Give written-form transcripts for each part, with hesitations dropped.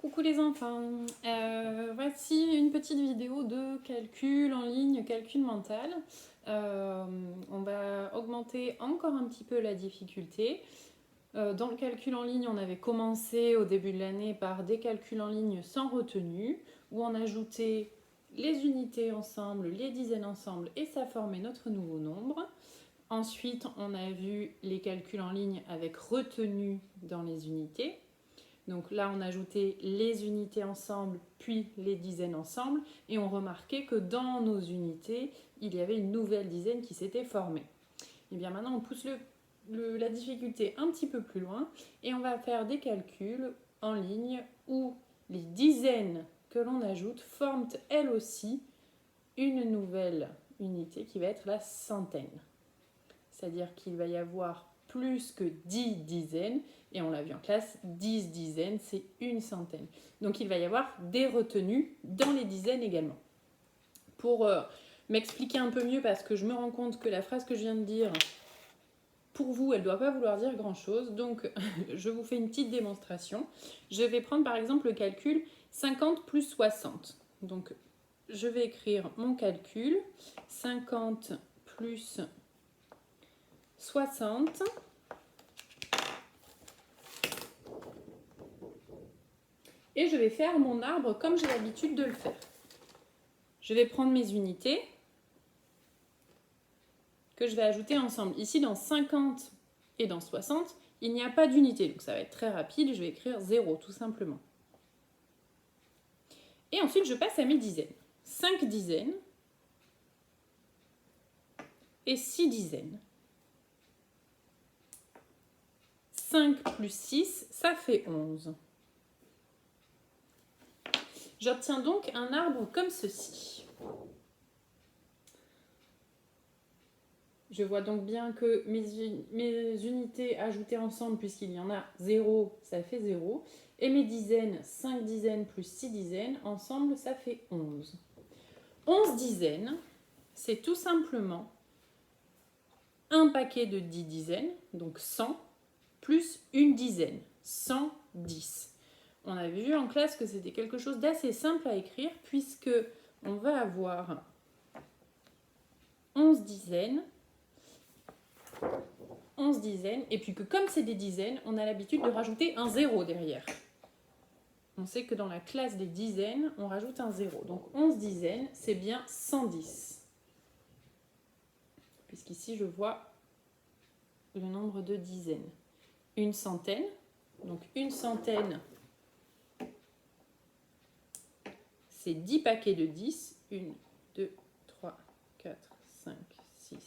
Coucou les enfants, voici une petite vidéo de calcul en ligne, calcul mental. On va augmenter encore un petit peu la difficulté. Dans le calcul en ligne, on avait commencé au début de l'année par des calculs en ligne sans retenue, où on ajoutait les unités ensemble, les dizaines ensemble, et ça formait notre nouveau nombre. Ensuite, on a vu les calculs en ligne avec retenue dans les unités. Donc là, on ajoutait les unités ensemble, puis les dizaines ensemble, et on remarquait que dans nos unités, il y avait une nouvelle dizaine qui s'était formée. Et bien maintenant, on pousse la difficulté un petit peu plus loin, et on va faire des calculs en ligne où les dizaines que l'on ajoute forment elles aussi une nouvelle unité qui va être la centaine. C'est-à-dire qu'il va y avoir plus que 10 dizaines, et on l'a vu en classe, 10 dizaines, c'est une centaine. Donc il va y avoir des retenues dans les dizaines également. Pour m'expliquer un peu mieux, parce que je me rends compte que la phrase que je viens de dire, pour vous, elle ne doit pas vouloir dire grand-chose, donc je vous fais une petite démonstration. Je vais prendre par exemple le calcul 50 plus 60. Donc je vais écrire mon calcul, 50 plus 60. Et je vais faire mon arbre comme j'ai l'habitude de le faire. Je vais prendre mes unités que je vais ajouter ensemble. Ici, dans 50 et dans 60, il n'y a pas d'unité. Donc ça va être très rapide. Je vais écrire 0 tout simplement. Et ensuite, je passe à mes dizaines. 5 dizaines et 6 dizaines. 5 plus 6, ça fait 11. J'obtiens donc un arbre comme ceci. Je vois donc bien que mes unités ajoutées ensemble, puisqu'il y en a 0, ça fait 0. Et mes dizaines, 5 dizaines plus 6 dizaines, ensemble, ça fait 11. 11 dizaines, c'est tout simplement un paquet de 10 dizaines, donc 100, plus une dizaine, 110. On avait vu en classe que c'était quelque chose d'assez simple à écrire, puisque on va avoir 11 dizaines, et puis que comme c'est des dizaines, on a l'habitude de rajouter un 0 derrière. On sait que dans la classe des dizaines, on rajoute un 0. Donc 11 dizaines, c'est bien 110. Puisqu'ici, je vois le nombre de dizaines. Une centaine, donc une centaine, c'est 10 paquets de 10. 1, 2, 3, 4, 5, 6,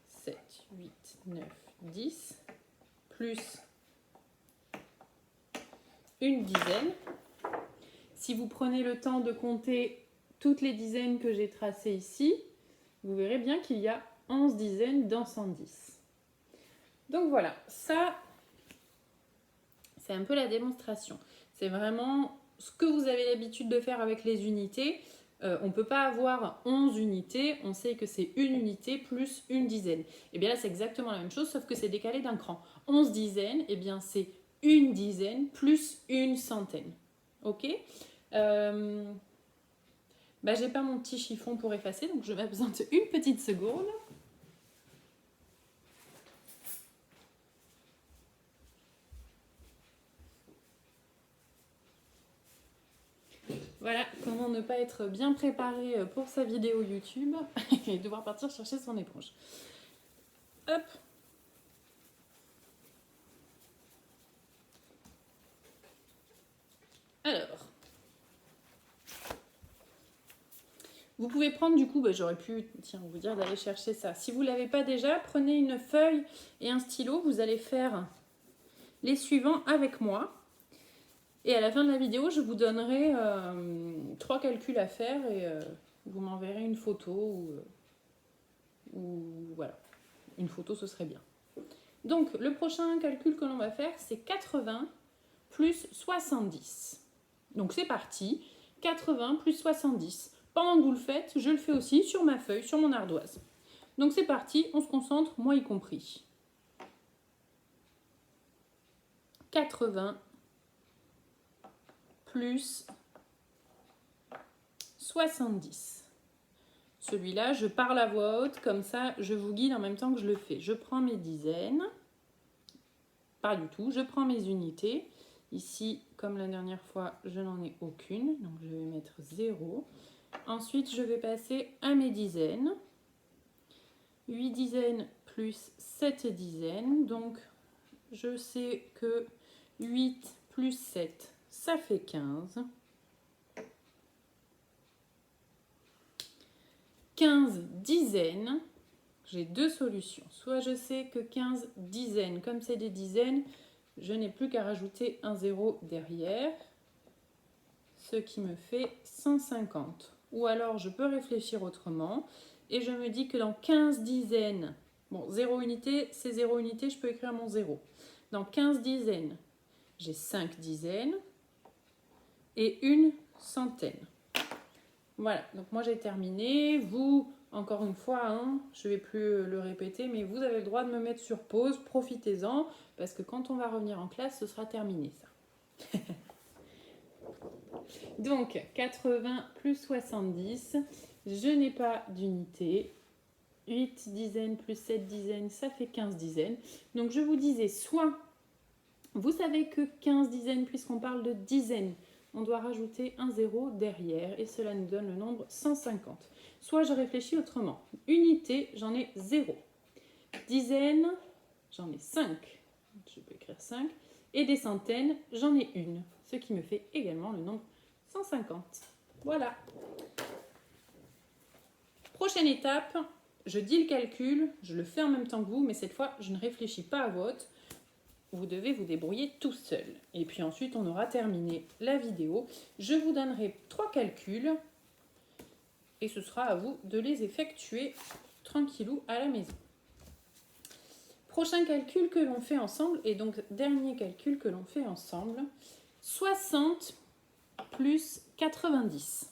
7, 8, 9, 10, plus une dizaine. Si vous prenez le temps de compter toutes les dizaines que j'ai tracées ici, vous verrez bien qu'il y a 11 dizaines dans 110. Donc voilà, ça, c'est un peu la démonstration. C'est vraiment ce que vous avez l'habitude de faire avec les unités. On ne peut pas avoir 11 unités, on sait que c'est une unité plus une dizaine. Et bien là, c'est exactement la même chose, sauf que c'est décalé d'un cran. 11 dizaines, et bien c'est une dizaine plus une centaine. Ok, j'ai pas mon petit chiffon pour effacer, donc je m'absente une petite seconde. Voilà, comment ne pas être bien préparé pour sa vidéo YouTube et devoir partir chercher son éponge. Hop. Alors, vous pouvez prendre du coup, j'aurais pu vous dire d'aller chercher ça. Si vous ne l'avez pas déjà, prenez une feuille et un stylo. Vous allez faire les suivants avec moi. Et à la fin de la vidéo, je vous donnerai 3 calculs à faire et vous m'enverrez une photo ou voilà. Une photo, ce serait bien. Donc, le prochain calcul que l'on va faire, c'est 80 plus 70. Donc, c'est parti. 80 plus 70. Pendant que vous le faites, je le fais aussi sur ma feuille, sur mon ardoise. Donc, c'est parti. On se concentre, moi y compris. 80 plus 70. Celui-là, je parle à voix haute, comme ça, je vous guide en même temps que je le fais. Je prends mes dizaines, pas du tout, je prends mes unités. Ici, comme la dernière fois, je n'en ai aucune, donc je vais mettre 0. Ensuite, je vais passer à mes dizaines. 8 dizaines plus 7 dizaines, donc je sais que 8 plus 7, ça fait 15. 15 dizaines, j'ai deux solutions. Soit je sais que 15 dizaines, comme c'est des dizaines, je n'ai plus qu'à rajouter un 0 derrière, ce qui me fait 150. Ou alors je peux réfléchir autrement, et je me dis que dans 15 dizaines, bon, 0 unité, c'est 0 unité, je peux écrire mon 0. Dans 15 dizaines, j'ai 5 dizaines et une centaine. Voilà, donc moi j'ai terminé. Vous, encore une fois, hein, je ne vais plus le répéter, mais vous avez le droit de me mettre sur pause, profitez-en, parce que quand on va revenir en classe, ce sera terminé ça. Donc, 80 plus 70, je n'ai pas d'unité. 8 dizaines plus 7 dizaines, ça fait 15 dizaines. Donc je vous disais, soit vous savez que 15 dizaines, puisqu'on parle de dizaines, on doit rajouter un 0 derrière et cela nous donne le nombre 150. Soit je réfléchis autrement. Unité, j'en ai 0. Dizaines, j'en ai 5. Je peux écrire 5. Et des centaines, j'en ai une. Ce qui me fait également le nombre 150. Voilà. Prochaine étape, je dis le calcul, je le fais en même temps que vous, mais cette fois, je ne réfléchis pas à voix haute. Vous devez vous débrouiller tout seul. Et puis ensuite, on aura terminé la vidéo. Je vous donnerai 3 calculs et ce sera à vous de les effectuer tranquillou à la maison. Prochain calcul que l'on fait ensemble, et donc dernier calcul que l'on fait ensemble, 60 plus 90.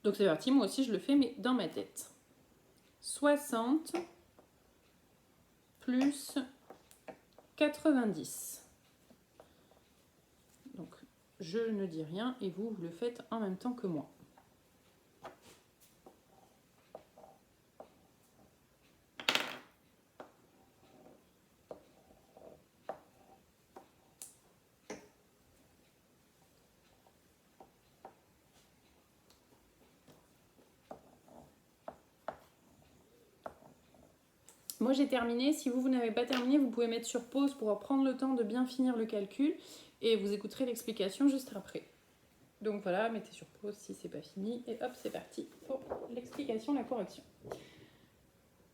Donc c'est parti, moi aussi je le fais, mais dans ma tête. 60 plus 90. Donc, je ne dis rien et vous le faites en même temps que moi. Moi j'ai terminé, si vous n'avez pas terminé, vous pouvez mettre sur pause pour prendre le temps de bien finir le calcul et vous écouterez l'explication juste après. Donc voilà, mettez sur pause si c'est pas fini et hop, c'est parti pour l'explication, la correction.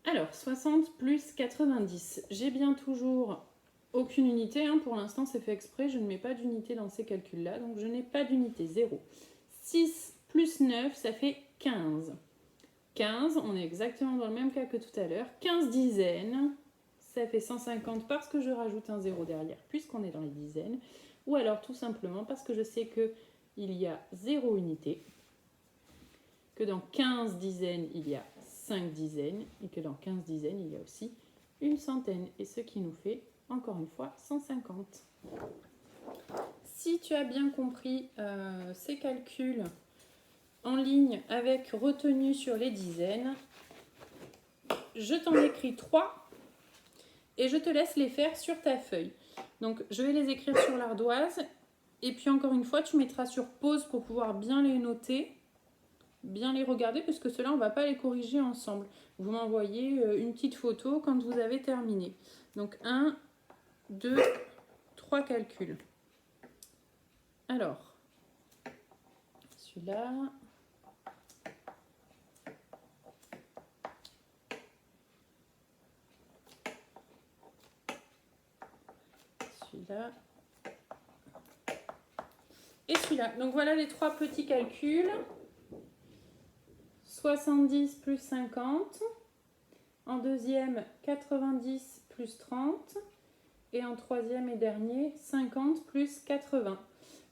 Alors, 60 plus 90, j'ai bien toujours aucune unité, hein. Pour l'instant c'est fait exprès, je ne mets pas d'unité dans ces calculs-là, donc je n'ai pas d'unité, 0. 6 plus 9, ça fait 15. 15, on est exactement dans le même cas que tout à l'heure. 15 dizaines, ça fait 150 parce que je rajoute un 0 derrière, puisqu'on est dans les dizaines. Ou alors tout simplement parce que je sais qu'il y a 0 unité, que dans 15 dizaines, il y a 5 dizaines, et que dans 15 dizaines, il y a aussi une centaine. Et ce qui nous fait, encore une fois, 150. Si tu as bien compris ces calculs en ligne avec retenue sur les dizaines, je t'en écris 3 et je te laisse les faire sur ta feuille. Donc je vais les écrire sur l'ardoise et puis encore une fois tu mettras sur pause pour pouvoir bien les noter, bien les regarder parce que ceux-là on ne va pas les corriger ensemble. Vous m'envoyez une petite photo quand vous avez terminé. Donc 1, 2, 3 calculs. Alors, celui-là... Celui-là et celui-là. Donc voilà les 3 petits calculs. 70 plus 50. En deuxième, 90 plus 30. Et en troisième et dernier, 50 plus 80.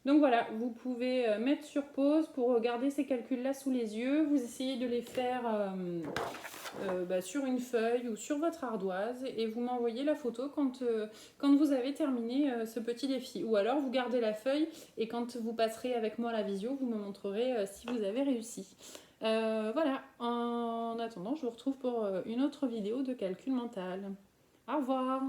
Donc voilà, vous pouvez mettre sur pause pour regarder ces calculs-là sous les yeux. Vous essayez de les faire sur une feuille ou sur votre ardoise et vous m'envoyez la photo quand vous avez terminé ce petit défi. Ou alors vous gardez la feuille et quand vous passerez avec moi à la visio, vous me montrerez si vous avez réussi. Voilà, en attendant, je vous retrouve pour une autre vidéo de calcul mental. Au revoir!